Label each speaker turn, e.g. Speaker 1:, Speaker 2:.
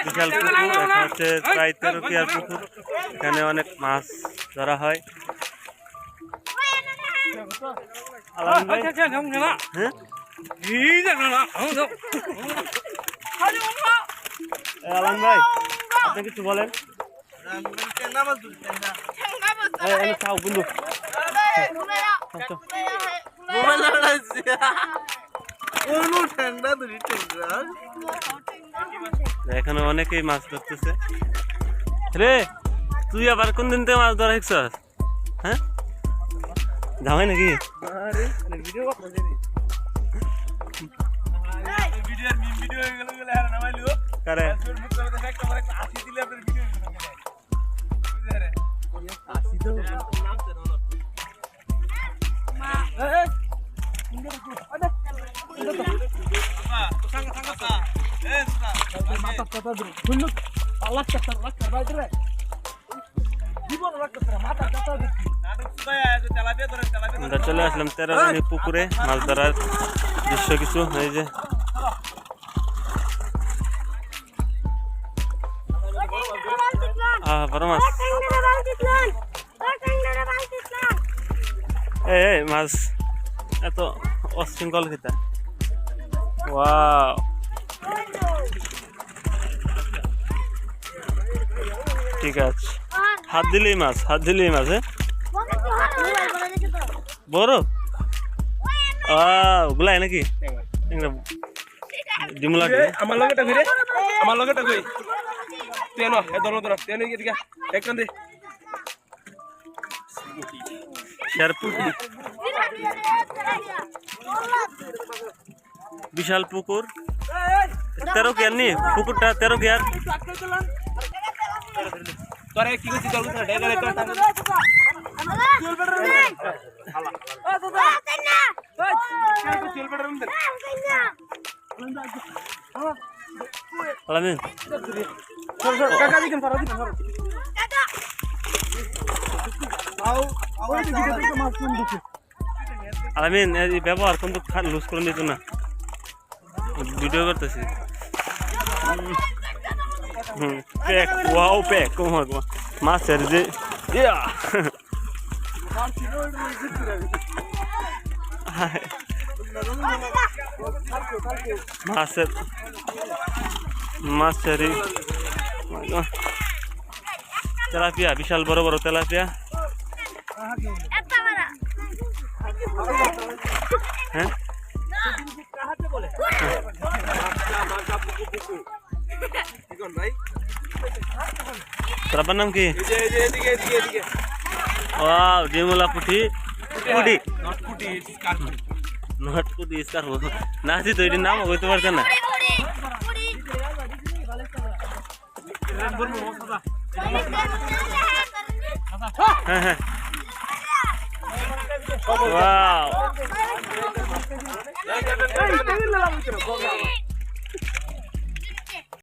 Speaker 1: বিশাল পুকুর, এটা হচ্ছে প্রায় 13 কিয়ার পুকুর। এখানে অনেক মাছ ধরা হয়। আলামিন ভাই, হ্যাঁ আলামিন ভাই, আপনি কিছু বলেন। খাও বন্ধু, এখানে অনেকেই মাছ ধরতেছে। রে তুই আবার কোন দিন থেকে মাছ ধরা শিখছস? হ্যাঁ যাওয়াই নাকি? কারে আমরা চলে আসলাম 13 পুকুরে মাছ ধরার দৃশ্য কিছু। এই যে বড় মাছ, এই মাছ এত অশৃঙ্খল খেতা। ওয়াও, ঠিক আছে, হাত দিলেই মাছ, হাত দিলেই মাছ। বড় ওগুলাই নাকি ডিমলা?
Speaker 2: আমার লগেটা ঘুরে, আমার লগেটা কই তেন এ দল দল তেন এদিকে একখান দে
Speaker 1: শেরপুর, বিশাল পুকুর। 13 কিয়ার নি পুকুরটা, 13 কিয়ার।
Speaker 2: তোরে কি কইছি দল কথা ডেগালে তো
Speaker 1: আলামিন
Speaker 2: কাকা দিকেন ফারা দিকেন ফারা
Speaker 1: আলামিন এই ব্যবহার কিন্তু লুজ করে নিত না, ভিডিও করতেছি। প্যাক, ওয়াও প্যাক, কমা কমা মাছের যে মাছের মাছেরই তেলাপিয়া, বিশাল বড় বড় তেলাপিয়া। হ্যাঁ তোর নাম কি? ওয়াও, ডিমলা পুঁটি, পুঁটি নট পুঁটি স্কার্ফ নাচি তো, এটির নাম হইতে পারছে না। হ্যাঁ হ্যাঁ, ওয়াও